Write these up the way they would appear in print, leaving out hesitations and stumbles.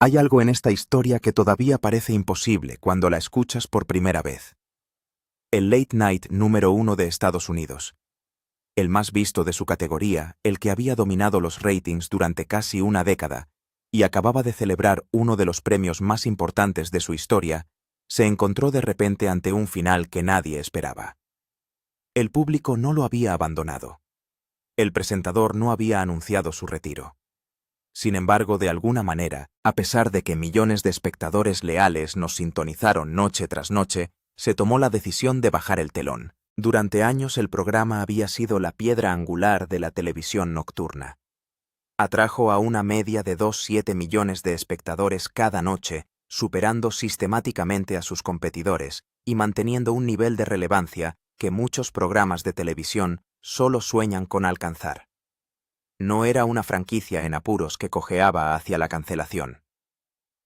Hay algo en esta historia que todavía parece imposible cuando la escuchas por primera vez. El Late Night número 1 de Estados Unidos. El más visto de su categoría, el que había dominado los ratings durante casi una década y acababa de celebrar uno de los premios más importantes de su historia, se encontró de repente ante un final que nadie esperaba. El público no lo había abandonado. El presentador no había anunciado su retiro. Sin embargo, de alguna manera, a pesar de que millones de espectadores leales nos sintonizaron noche tras noche, se tomó la decisión de bajar el telón. Durante años el programa había sido la piedra angular de la televisión nocturna. Atrajo a una media de 2,7 millones de espectadores cada noche, superando sistemáticamente a sus competidores y manteniendo un nivel de relevancia que muchos programas de televisión solo sueñan con alcanzar. No era una franquicia en apuros que cojeaba hacia la cancelación.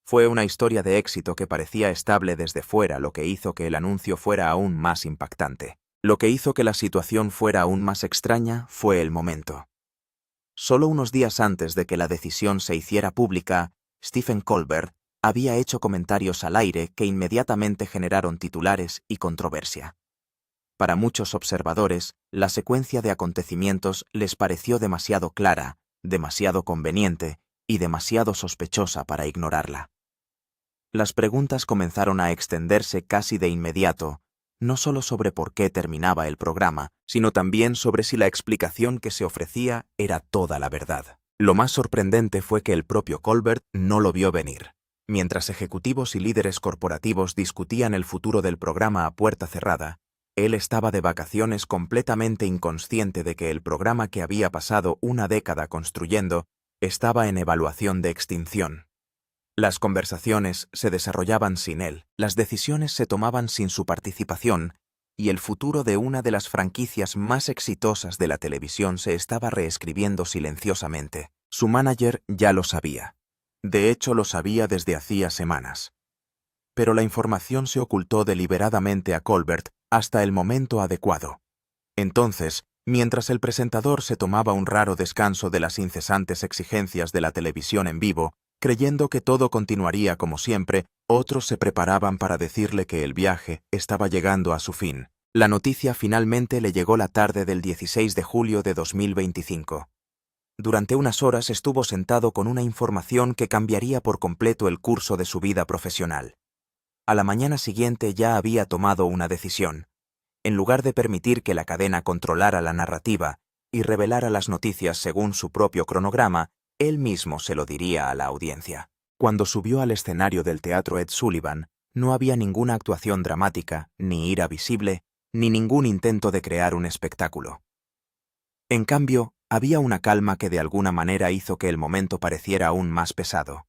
Fue una historia de éxito que parecía estable desde fuera, lo que hizo que el anuncio fuera aún más impactante. Lo que hizo que la situación fuera aún más extraña fue el momento. Solo unos días antes de que la decisión se hiciera pública, Stephen Colbert había hecho comentarios al aire que inmediatamente generaron titulares y controversia. Para muchos observadores, la secuencia de acontecimientos les pareció demasiado clara, demasiado conveniente y demasiado sospechosa para ignorarla. Las preguntas comenzaron a extenderse casi de inmediato, no solo sobre por qué terminaba el programa, sino también sobre si la explicación que se ofrecía era toda la verdad. Lo más sorprendente fue que el propio Colbert no lo vio venir. Mientras ejecutivos y líderes corporativos discutían el futuro del programa a puerta cerrada, él estaba de vacaciones completamente inconsciente de que el programa que había pasado una década construyendo estaba en evaluación de extinción. Las conversaciones se desarrollaban sin él, las decisiones se tomaban sin su participación, y el futuro de una de las franquicias más exitosas de la televisión se estaba reescribiendo silenciosamente. Su manager ya lo sabía. De hecho, lo sabía desde hacía semanas. Pero la información se ocultó deliberadamente a Colbert hasta el momento adecuado. Entonces, mientras el presentador se tomaba un raro descanso de las incesantes exigencias de la televisión en vivo, creyendo que todo continuaría como siempre, otros se preparaban para decirle que el viaje estaba llegando a su fin. La noticia finalmente le llegó la tarde del 16 de julio de 2025. Durante unas horas estuvo sentado con una información que cambiaría por completo el curso de su vida profesional. A la mañana siguiente ya había tomado una decisión. En lugar de permitir que la cadena controlara la narrativa y revelara las noticias según su propio cronograma, él mismo se lo diría a la audiencia. Cuando subió al escenario del Teatro Ed Sullivan, no había ninguna actuación dramática, ni ira visible, ni ningún intento de crear un espectáculo. En cambio, había una calma que de alguna manera hizo que el momento pareciera aún más pesado.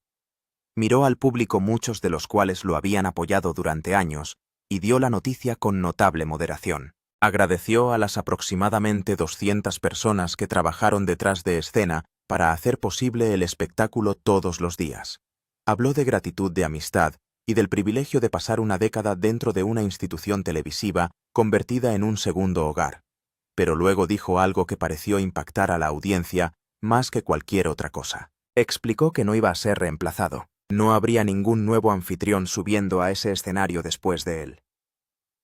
Miró al público, muchos de los cuales lo habían apoyado durante años, y dio la noticia con notable moderación. Agradeció a las aproximadamente 200 personas que trabajaron detrás de escena para hacer posible el espectáculo todos los días. Habló de gratitud, de amistad y del privilegio de pasar una década dentro de una institución televisiva convertida en un segundo hogar. Pero luego dijo algo que pareció impactar a la audiencia más que cualquier otra cosa. Explicó que no iba a ser reemplazado. No habría ningún nuevo anfitrión subiendo a ese escenario después de él.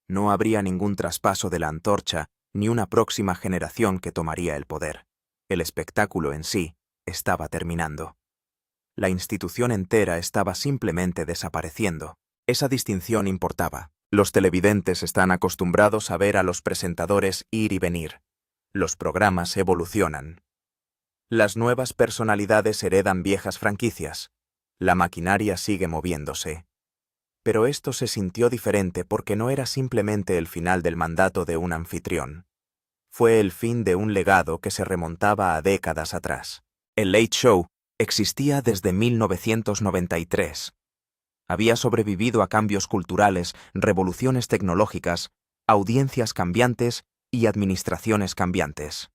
No habría ningún traspaso de la antorcha ni una próxima generación que tomaría el poder. El espectáculo en sí estaba terminando. La institución entera estaba simplemente desapareciendo. Esa distinción importaba. Los televidentes están acostumbrados a ver a los presentadores ir y venir. Los programas evolucionan. Las nuevas personalidades heredan viejas franquicias. La maquinaria sigue moviéndose. Pero esto se sintió diferente porque no era simplemente el final del mandato de un anfitrión. Fue el fin de un legado que se remontaba a décadas atrás. El Late Show existía desde 1993. Había sobrevivido a cambios culturales, revoluciones tecnológicas, audiencias cambiantes y administraciones cambiantes.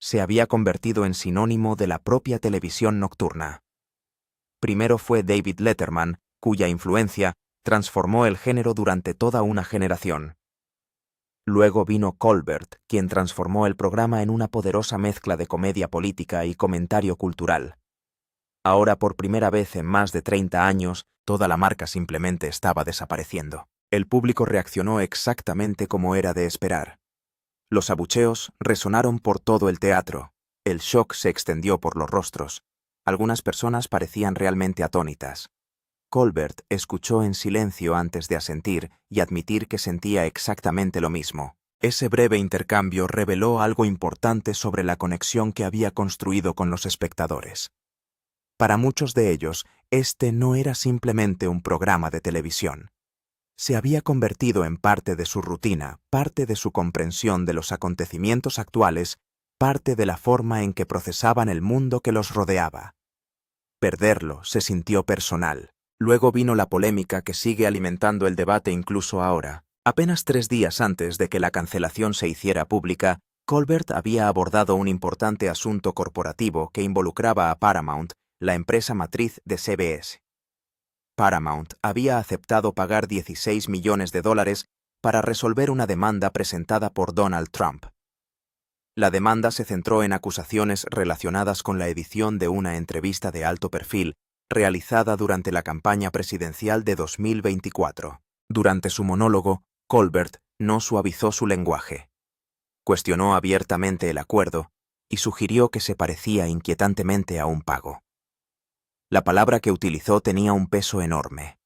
Se había convertido en sinónimo de la propia televisión nocturna. Primero fue David Letterman, cuya influencia transformó el género durante toda una generación. Luego vino Colbert, quien transformó el programa en una poderosa mezcla de comedia política y comentario cultural. Ahora, por primera vez en más de 30 años, toda la marca simplemente estaba desapareciendo. El público reaccionó exactamente como era de esperar. Los abucheos resonaron por todo el teatro. El shock se extendió por los rostros. Algunas personas parecían realmente atónitas. Colbert escuchó en silencio antes de asentir y admitir que sentía exactamente lo mismo. Ese breve intercambio reveló algo importante sobre la conexión que había construido con los espectadores. Para muchos de ellos, este no era simplemente un programa de televisión. Se había convertido en parte de su rutina, parte de su comprensión de los acontecimientos actuales, parte de la forma en que procesaban el mundo que los rodeaba. Perderlo se sintió personal. Luego vino la polémica que sigue alimentando el debate incluso ahora. Apenas 3 días antes de que la cancelación se hiciera pública, Colbert había abordado un importante asunto corporativo que involucraba a Paramount, la empresa matriz de CBS. Paramount había aceptado pagar $16 millones para resolver una demanda presentada por Donald Trump. La demanda se centró en acusaciones relacionadas con la edición de una entrevista de alto perfil realizada durante la campaña presidencial de 2024. Durante su monólogo, Colbert no suavizó su lenguaje. Cuestionó abiertamente el acuerdo y sugirió que se parecía inquietantemente a un pago. La palabra que utilizó tenía un peso enorme.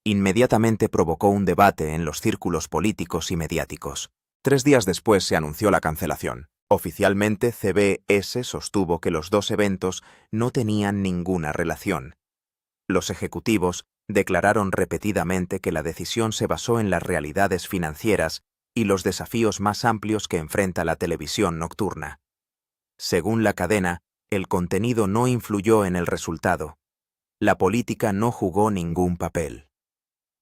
Inmediatamente provocó un debate en los círculos políticos y mediáticos. 3 días después se anunció la cancelación. Oficialmente, CBS sostuvo que los dos eventos no tenían ninguna relación. Los ejecutivos declararon repetidamente que la decisión se basó en las realidades financieras y los desafíos más amplios que enfrenta la televisión nocturna. Según la cadena, el contenido no influyó en el resultado. La política no jugó ningún papel.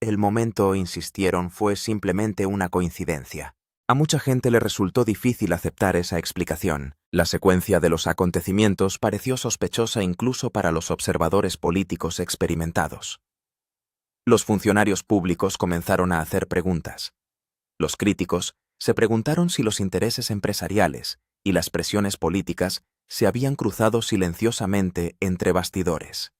El momento, insistieron, fue simplemente una coincidencia. A mucha gente le resultó difícil aceptar esa explicación. La secuencia de los acontecimientos pareció sospechosa incluso para los observadores políticos experimentados. Los funcionarios públicos comenzaron a hacer preguntas. Los críticos se preguntaron si los intereses empresariales y las presiones políticas se habían cruzado silenciosamente entre bastidores.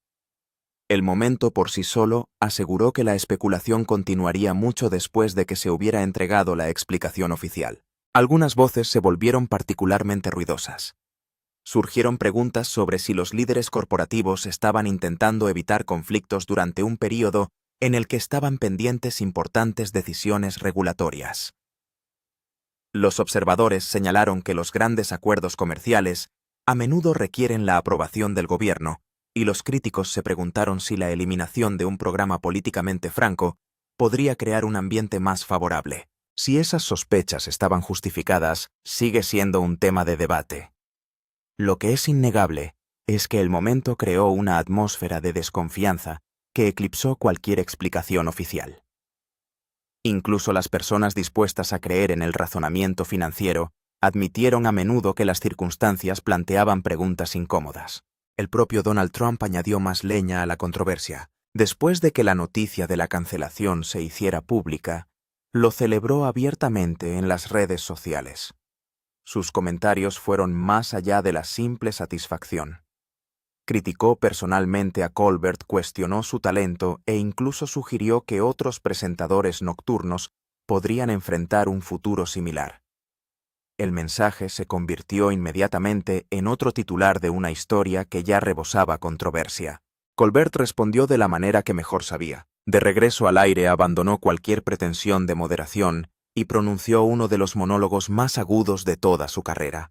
El momento por sí solo aseguró que la especulación continuaría mucho después de que se hubiera entregado la explicación oficial. Algunas voces se volvieron particularmente ruidosas. Surgieron preguntas sobre si los líderes corporativos estaban intentando evitar conflictos durante un período en el que estaban pendientes importantes decisiones regulatorias. Los observadores señalaron que los grandes acuerdos comerciales a menudo requieren la aprobación del gobierno, y los críticos se preguntaron si la eliminación de un programa políticamente franco podría crear un ambiente más favorable. Si esas sospechas estaban justificadas, sigue siendo un tema de debate. Lo que es innegable es que el momento creó una atmósfera de desconfianza que eclipsó cualquier explicación oficial. Incluso las personas dispuestas a creer en el razonamiento financiero admitieron a menudo que las circunstancias planteaban preguntas incómodas. El propio Donald Trump añadió más leña a la controversia. Después de que la noticia de la cancelación se hiciera pública, lo celebró abiertamente en las redes sociales. Sus comentarios fueron más allá de la simple satisfacción. Criticó personalmente a Colbert, cuestionó su talento e incluso sugirió que otros presentadores nocturnos podrían enfrentar un futuro similar. El mensaje se convirtió inmediatamente en otro titular de una historia que ya rebosaba controversia. Colbert respondió de la manera que mejor sabía. De regreso al aire abandonó cualquier pretensión de moderación y pronunció uno de los monólogos más agudos de toda su carrera.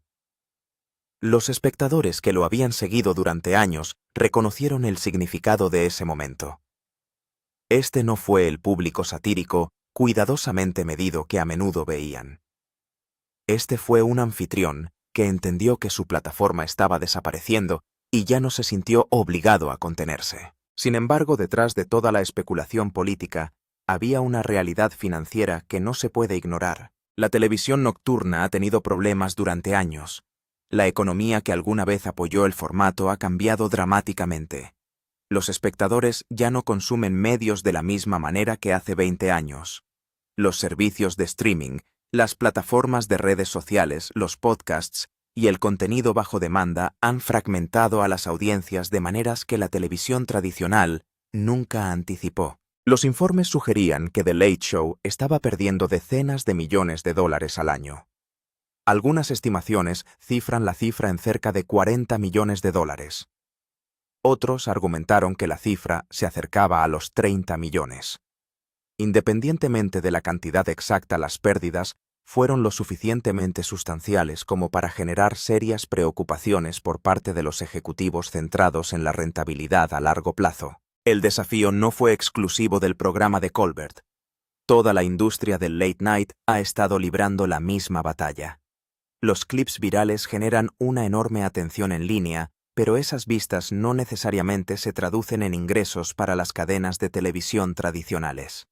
Los espectadores que lo habían seguido durante años reconocieron el significado de ese momento. Este no fue el público satírico, cuidadosamente medido que a menudo veían. Este fue un anfitrión que entendió que su plataforma estaba desapareciendo y ya no se sintió obligado a contenerse. Sin embargo, detrás de toda la especulación política, había una realidad financiera que no se puede ignorar. La televisión nocturna ha tenido problemas durante años. La economía que alguna vez apoyó el formato ha cambiado dramáticamente. Los espectadores ya no consumen medios de la misma manera que hace 20 años. Los servicios de streaming, las plataformas de redes sociales, los podcasts y el contenido bajo demanda han fragmentado a las audiencias de maneras que la televisión tradicional nunca anticipó. Los informes sugerían que The Late Show estaba perdiendo decenas de millones de dólares al año. Algunas estimaciones cifran la cifra en cerca de 40 millones de dólares. Otros argumentaron que la cifra se acercaba a los 30 millones. Independientemente de la cantidad exacta, las pérdidas fueron lo suficientemente sustanciales como para generar serias preocupaciones por parte de los ejecutivos centrados en la rentabilidad a largo plazo. El desafío no fue exclusivo del programa de Colbert. Toda la industria del late night ha estado librando la misma batalla. Los clips virales generan una enorme atención en línea, pero esas vistas no necesariamente se traducen en ingresos para las cadenas de televisión tradicionales.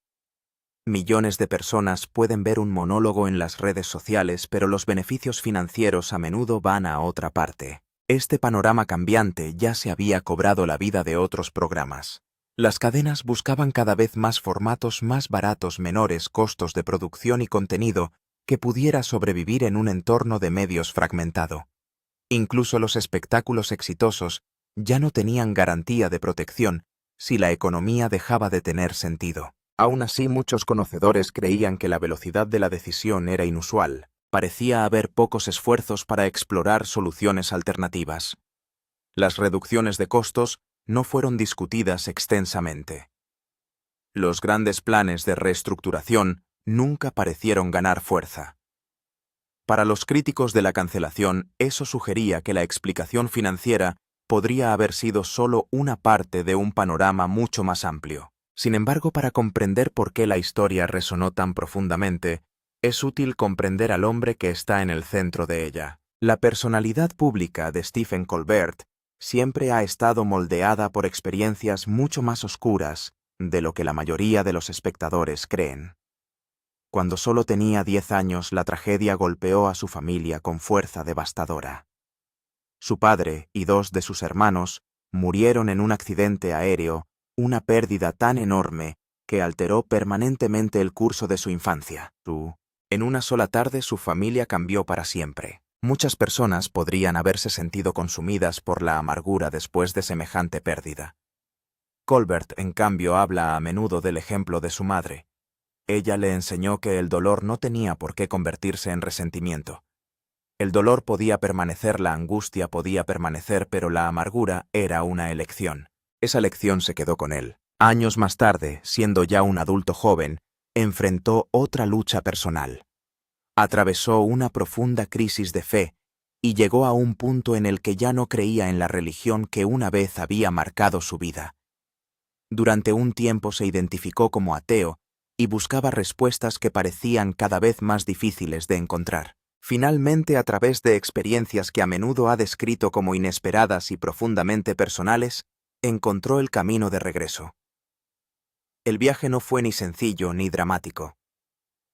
Millones de personas pueden ver un monólogo en las redes sociales, pero los beneficios financieros a menudo van a otra parte. Este panorama cambiante ya se había cobrado la vida de otros programas. Las cadenas buscaban cada vez más formatos más baratos, menores costos de producción y contenido que pudiera sobrevivir en un entorno de medios fragmentado. Incluso los espectáculos exitosos ya no tenían garantía de protección si la economía dejaba de tener sentido. Aún así, muchos conocedores creían que la velocidad de la decisión era inusual. Parecía haber pocos esfuerzos para explorar soluciones alternativas. Las reducciones de costos no fueron discutidas extensamente. Los grandes planes de reestructuración nunca parecieron ganar fuerza. Para los críticos de la cancelación, eso sugería que la explicación financiera podría haber sido solo una parte de un panorama mucho más amplio. Sin embargo, para comprender por qué la historia resonó tan profundamente, es útil comprender al hombre que está en el centro de ella. La personalidad pública de Stephen Colbert siempre ha estado moldeada por experiencias mucho más oscuras de lo que la mayoría de los espectadores creen. Cuando solo tenía 10 años, la tragedia golpeó a su familia con fuerza devastadora. Su padre y 2 de sus hermanos murieron en un accidente aéreo, una pérdida tan enorme que alteró permanentemente el curso de su infancia. En una sola tarde su familia cambió para siempre. Muchas personas podrían haberse sentido consumidas por la amargura después de semejante pérdida. Colbert, en cambio, habla a menudo del ejemplo de su madre. Ella le enseñó que el dolor no tenía por qué convertirse en resentimiento. El dolor podía permanecer, la angustia podía permanecer, pero la amargura era una elección. Esa lección se quedó con él. Años más tarde, siendo ya un adulto joven, enfrentó otra lucha personal. Atravesó una profunda crisis de fe y llegó a un punto en el que ya no creía en la religión que una vez había marcado su vida. Durante un tiempo se identificó como ateo y buscaba respuestas que parecían cada vez más difíciles de encontrar. Finalmente, a través de experiencias que a menudo ha descrito como inesperadas y profundamente personales, encontró el camino de regreso. El viaje no fue ni sencillo ni dramático.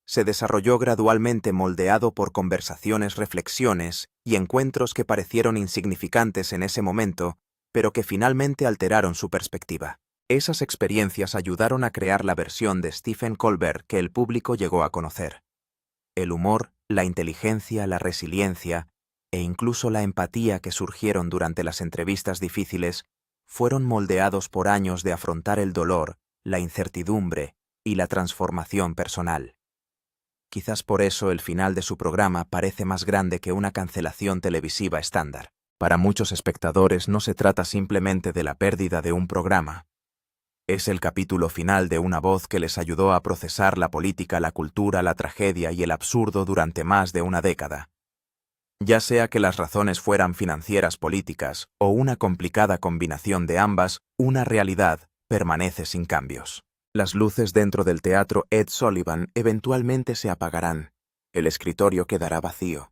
Se desarrolló gradualmente, moldeado por conversaciones, reflexiones y encuentros que parecieron insignificantes en ese momento, pero que finalmente alteraron su perspectiva. Esas experiencias ayudaron a crear la versión de Stephen Colbert que el público llegó a conocer. El humor, la inteligencia, la resiliencia e incluso la empatía que surgieron durante las entrevistas difíciles fueron moldeados por años de afrontar el dolor, la incertidumbre y la transformación personal. Quizás por eso el final de su programa parece más grande que una cancelación televisiva estándar. Para muchos espectadores no se trata simplemente de la pérdida de un programa. Es el capítulo final de una voz que les ayudó a procesar la política, la cultura, la tragedia y el absurdo durante más de una década. Ya sea que las razones fueran financieras, políticas o una complicada combinación de ambas, una realidad permanece sin cambios. Las luces dentro del teatro Ed Sullivan eventualmente se apagarán. El escritorio quedará vacío.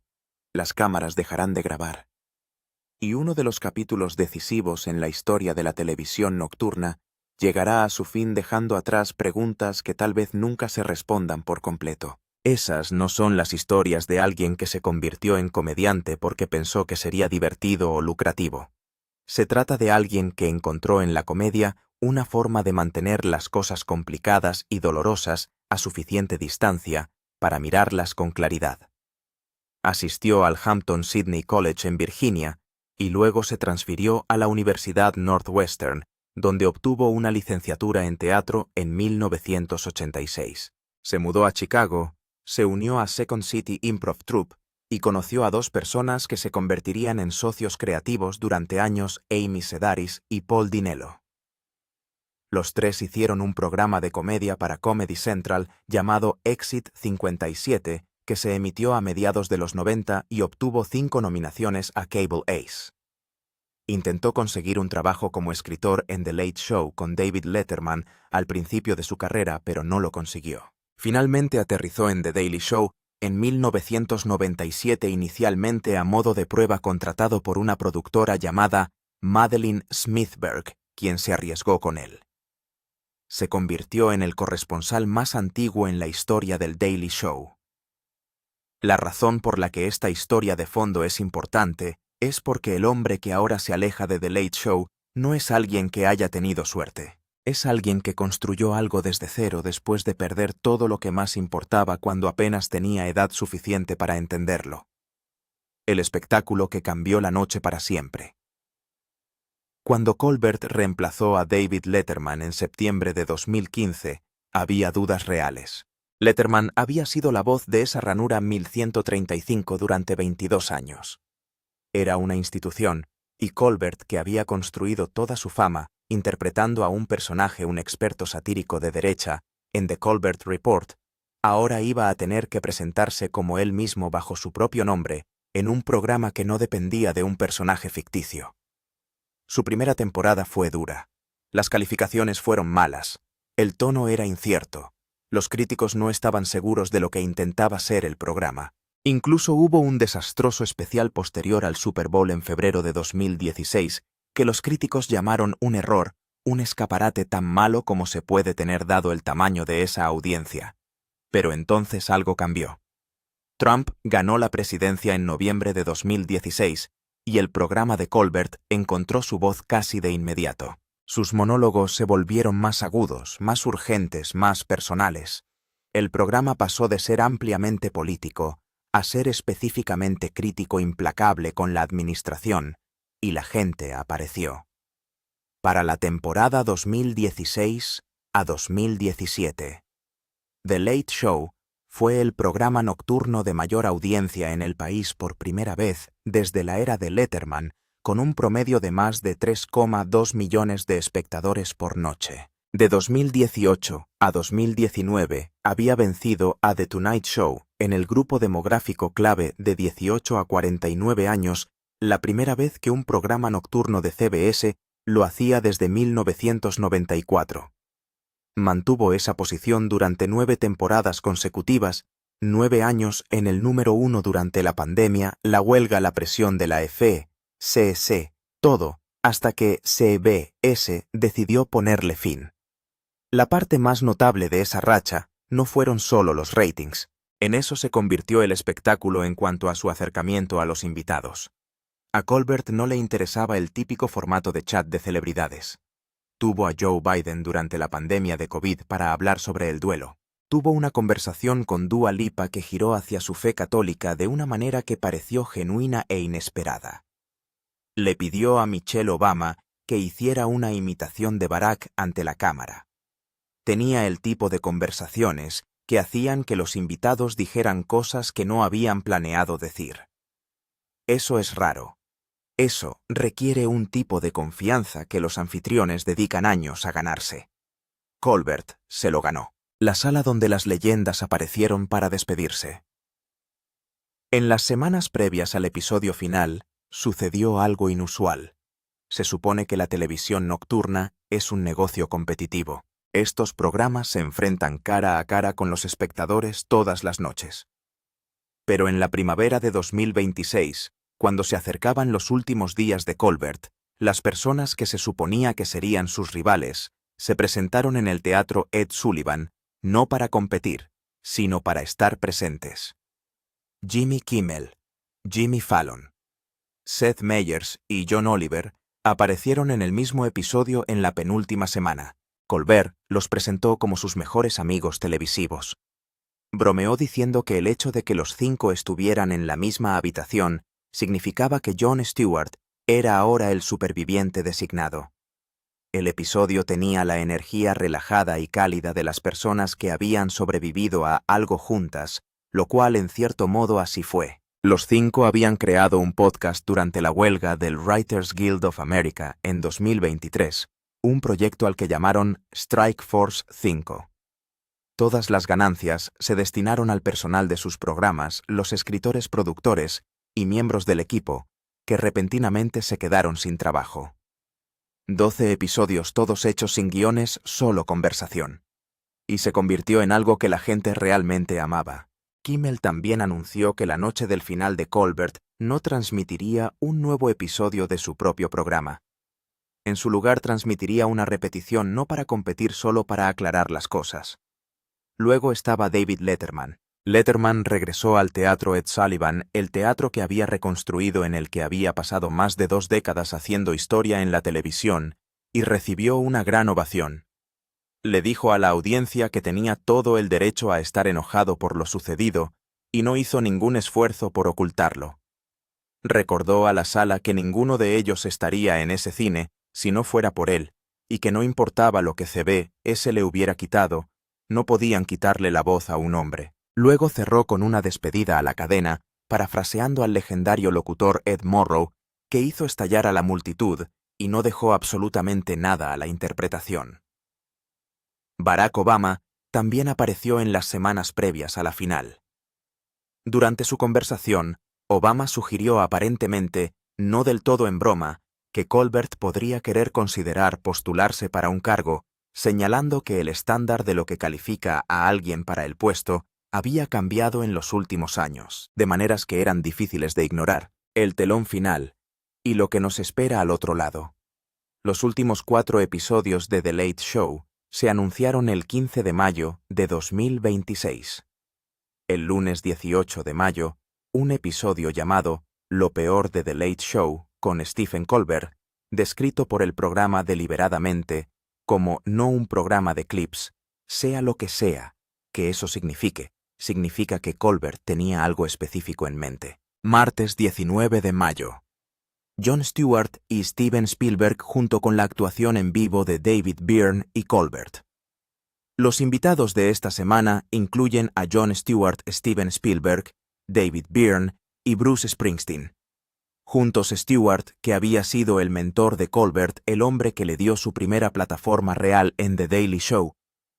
Las cámaras dejarán de grabar. Y uno de los capítulos decisivos en la historia de la televisión nocturna llegará a su fin, dejando atrás preguntas que tal vez nunca se respondan por completo. Esas no son las historias de alguien que se convirtió en comediante porque pensó que sería divertido o lucrativo. Se trata de alguien que encontró en la comedia una forma de mantener las cosas complicadas y dolorosas a suficiente distancia para mirarlas con claridad. Asistió al Hampton-Sydney College en Virginia y luego se transfirió a la Universidad Northwestern, donde obtuvo una licenciatura en teatro en 1986. Se mudó a Chicago, se unió a Second City Improv Troupe y conoció a dos personas que se convertirían en socios creativos durante años: Amy Sedaris y Paul Dinello. Los tres hicieron un programa de comedia para Comedy Central llamado Exit 57, que se emitió a mediados de los 90 y obtuvo 5 nominaciones a Cable Ace. Intentó conseguir un trabajo como escritor en The Late Show con David Letterman al principio de su carrera, pero no lo consiguió. Finalmente aterrizó en The Daily Show en 1997, inicialmente a modo de prueba contratado por una productora llamada Madeleine Smithberg, quien se arriesgó con él. Se convirtió en el corresponsal más antiguo en la historia del Daily Show. La razón por la que esta historia de fondo es importante es porque el hombre que ahora se aleja de The Late Show no es alguien que haya tenido suerte. Es alguien que construyó algo desde cero después de perder todo lo que más importaba cuando apenas tenía edad suficiente para entenderlo. El espectáculo que cambió la noche para siempre. Cuando Colbert reemplazó a David Letterman en septiembre de 2015, había dudas reales. Letterman había sido la voz de esa ranura 1135 durante 22 años. Era una institución, y Colbert, que había construido toda su fama interpretando a un personaje, un experto satírico de derecha, en The Colbert Report, ahora iba a tener que presentarse como él mismo bajo su propio nombre, en un programa que no dependía de un personaje ficticio. Su primera temporada fue dura. Las calificaciones fueron malas. El tono era incierto. Los críticos no estaban seguros de lo que intentaba ser el programa. Incluso hubo un desastroso especial posterior al Super Bowl en febrero de 2016, que los críticos llamaron un error, un escaparate tan malo como se puede tener dado el tamaño de esa audiencia. Pero entonces algo cambió. Trump ganó la presidencia en noviembre de 2016, y el programa de Colbert encontró su voz casi de inmediato. Sus monólogos se volvieron más agudos, más urgentes, más personales. El programa pasó de ser ampliamente político a ser específicamente crítico, implacable con la administración, y la gente apareció. Para la temporada 2016 a 2017, The Late Show fue el programa nocturno de mayor audiencia en el país por primera vez desde la era de Letterman, con un promedio de más de 3,2 millones de espectadores por noche. De 2018 a 2019 había vencido a The Tonight Show en el grupo demográfico clave de 18 a 49 años, la primera vez que un programa nocturno de CBS lo hacía desde 1994. Mantuvo esa posición durante 9 temporadas consecutivas, 9 años en el número 1 durante la pandemia, la huelga, la presión de la FCC, todo, hasta que CBS decidió ponerle fin. La parte más notable de esa racha no fueron solo los ratings. En eso se convirtió el espectáculo en cuanto a su acercamiento a los invitados. A Colbert no le interesaba el típico formato de chat de celebridades. Tuvo a Joe Biden durante la pandemia de COVID para hablar sobre el duelo. Tuvo una conversación con Dua Lipa que giró hacia su fe católica de una manera que pareció genuina e inesperada. Le pidió a Michelle Obama que hiciera una imitación de Barack ante la cámara. Tenía el tipo de conversaciones que hacían que los invitados dijeran cosas que no habían planeado decir. Eso es raro. Eso requiere un tipo de confianza que los anfitriones dedican años a ganarse. Colbert se lo ganó. La sala donde las leyendas aparecieron para despedirse. En las semanas previas al episodio final, sucedió algo inusual. Se supone que la televisión nocturna es un negocio competitivo. Estos programas se enfrentan cara a cara con los espectadores todas las noches. Pero en la primavera de 2026, cuando se acercaban los últimos días de Colbert, las personas que se suponía que serían sus rivales se presentaron en el teatro Ed Sullivan, no para competir, sino para estar presentes. Jimmy Kimmel, Jimmy Fallon, Seth Meyers y John Oliver aparecieron en el mismo episodio en la penúltima semana. Colbert los presentó como sus mejores amigos televisivos. Bromeó diciendo que el hecho de que los 5 estuvieran en la misma habitación significaba que Jon Stewart era ahora el superviviente designado. El episodio tenía la energía relajada y cálida de las personas que habían sobrevivido a algo juntas, lo cual en cierto modo así fue. Los 5 habían creado un podcast durante la huelga del Writers Guild of America en 2023, un proyecto al que llamaron Strike Force 5. Todas las ganancias se destinaron al personal de sus programas, los escritores productores y miembros del equipo, que repentinamente se quedaron sin trabajo. 12 episodios todos hechos sin guiones, solo conversación. Y se convirtió en algo que la gente realmente amaba. Kimmel también anunció que la noche del final de Colbert no transmitiría un nuevo episodio de su propio programa. En su lugar transmitiría una repetición no para competir, solo para aclarar las cosas. Luego estaba David Letterman. Letterman regresó al Teatro Ed Sullivan, el teatro que había reconstruido en el que había pasado más de 2 décadas haciendo historia en la televisión, y recibió una gran ovación. Le dijo a la audiencia que tenía todo el derecho a estar enojado por lo sucedido, y no hizo ningún esfuerzo por ocultarlo. Recordó a la sala que ninguno de ellos estaría en ese cine si no fuera por él, y que no importaba lo que CBS le hubiera quitado, no podían quitarle la voz a un hombre. Luego cerró con una despedida a la cadena, parafraseando al legendario locutor Ed Morrow, que hizo estallar a la multitud y no dejó absolutamente nada a la interpretación. Barack Obama también apareció en las semanas previas a la final. Durante su conversación, Obama sugirió aparentemente, no del todo en broma, que Colbert podría querer considerar postularse para un cargo, señalando que el estándar de lo que califica a alguien para el puesto había cambiado en los últimos años, de maneras que eran difíciles de ignorar. El telón final y lo que nos espera al otro lado. Los últimos 4 episodios de The Late Show se anunciaron el 15 de mayo de 2026. El lunes 18 de mayo, un episodio llamado Lo peor de The Late Show con Stephen Colbert, descrito por el programa deliberadamente como no un programa de clips, sea lo que sea que eso significa que Colbert tenía algo específico en mente. Martes 19 de mayo. Jon Stewart y Steven Spielberg junto con la actuación en vivo de David Byrne y Colbert. Los invitados de esta semana incluyen a Jon Stewart, Steven Spielberg, David Byrne y Bruce Springsteen. Juntos Stewart, que había sido el mentor de Colbert, el hombre que le dio su primera plataforma real en The Daily Show,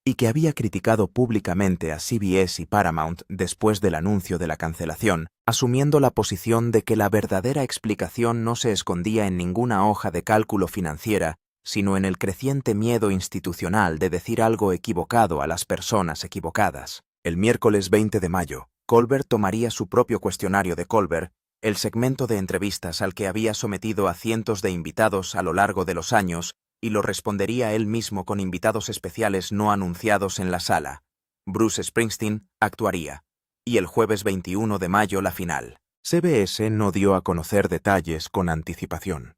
y que había criticado públicamente a CBS y Paramount después del anuncio de la cancelación, asumiendo la posición de que la verdadera explicación no se escondía en ninguna hoja de cálculo financiera, sino en el creciente miedo institucional de decir algo equivocado a las personas equivocadas. El miércoles 20 de mayo, Colbert tomaría su propio cuestionario de Colbert, el segmento de entrevistas al que había sometido a cientos de invitados a lo largo de los años, y lo respondería él mismo con invitados especiales no anunciados en la sala. Bruce Springsteen actuaría. Y el jueves 21 de mayo la final. CBS no dio a conocer detalles con anticipación.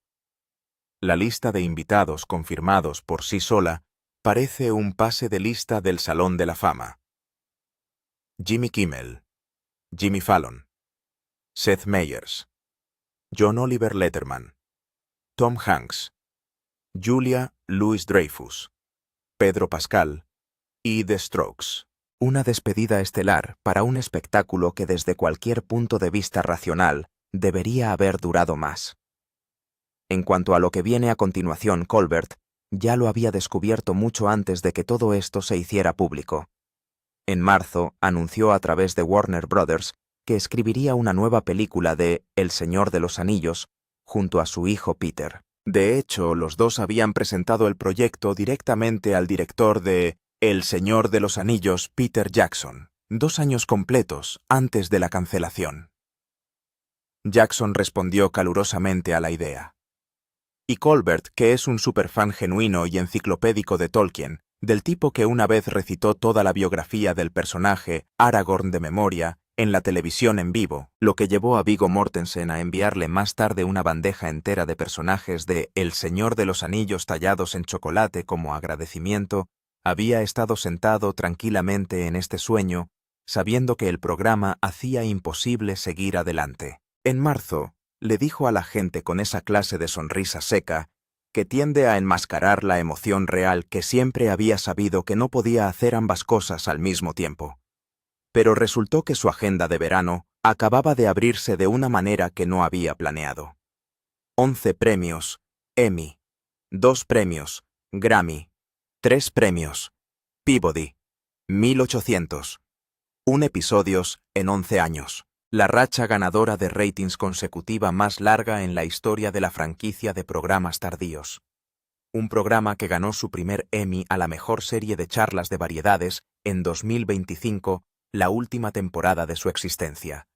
La lista de invitados confirmados por sí sola parece un pase de lista del Salón de la Fama. Jimmy Kimmel, Jimmy Fallon, Seth Meyers, John Oliver Letterman, Tom Hanks, Julia Louis-Dreyfus, Pedro Pascal y The Strokes. Una despedida estelar para un espectáculo que desde cualquier punto de vista racional debería haber durado más. En cuanto a lo que viene a continuación, Colbert ya lo había descubierto mucho antes de que todo esto se hiciera público. En marzo anunció a través de Warner Brothers que escribiría una nueva película de El Señor de los Anillos junto a su hijo Peter. De hecho, los dos habían presentado el proyecto directamente al director de El Señor de los Anillos, Peter Jackson, 2 años completos antes de la cancelación. Jackson respondió calurosamente a la idea. Y Colbert, que es un superfan genuino y enciclopédico de Tolkien, del tipo que una vez recitó toda la biografía del personaje Aragorn de memoria en la televisión en vivo, lo que llevó a Viggo Mortensen a enviarle más tarde una bandeja entera de personajes de El Señor de los Anillos tallados en chocolate como agradecimiento, había estado sentado tranquilamente en este sueño, sabiendo que el programa hacía imposible seguir adelante. En marzo, le dijo a la gente con esa clase de sonrisa seca, que tiende a enmascarar la emoción real, que siempre había sabido que no podía hacer ambas cosas al mismo tiempo. Pero resultó que su agenda de verano acababa de abrirse de una manera que no había planeado. 11 premios Emmy, 2 premios Grammy, 3 premios Peabody, 1800. 1 episodios en 11 años. La racha ganadora de ratings consecutiva más larga en la historia de la franquicia de programas tardíos. Un programa que ganó su primer Emmy a la mejor serie de charlas de variedades en 2025, la última temporada de su existencia.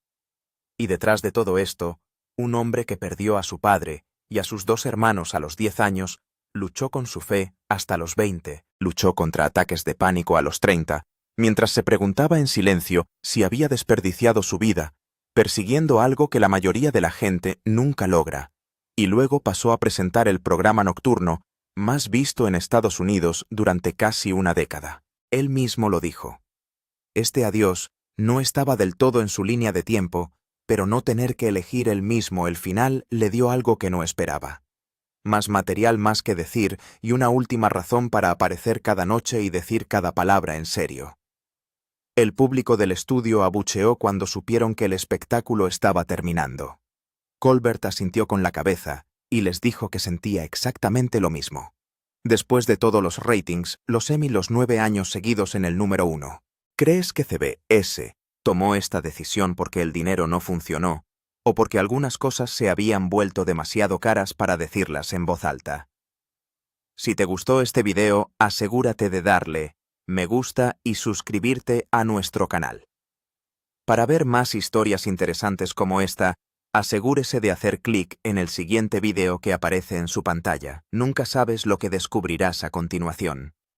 Y detrás de todo esto, un hombre que perdió a su padre y a sus 2 hermanos a los 10 años, luchó con su fe hasta los 20, luchó contra ataques de pánico a los 30, mientras se preguntaba en silencio si había desperdiciado su vida, persiguiendo algo que la mayoría de la gente nunca logra, y luego pasó a presentar el programa nocturno más visto en Estados Unidos durante casi una década. Él mismo lo dijo. Este adiós no estaba del todo en su línea de tiempo, pero no tener que elegir él mismo el final le dio algo que no esperaba. Más material más que decir y una última razón para aparecer cada noche y decir cada palabra en serio. El público del estudio abucheó cuando supieron que el espectáculo estaba terminando. Colbert asintió con la cabeza y les dijo que sentía exactamente lo mismo. Después de todos los ratings, los Emmy los 9 años seguidos en el número 1. ¿Crees que CBS tomó esta decisión porque el dinero no funcionó o porque algunas cosas se habían vuelto demasiado caras para decirlas en voz alta? Si te gustó este video, asegúrate de darle me gusta y suscribirte a nuestro canal. Para ver más historias interesantes como esta, asegúrese de hacer clic en el siguiente video que aparece en su pantalla. Nunca sabes lo que descubrirás a continuación.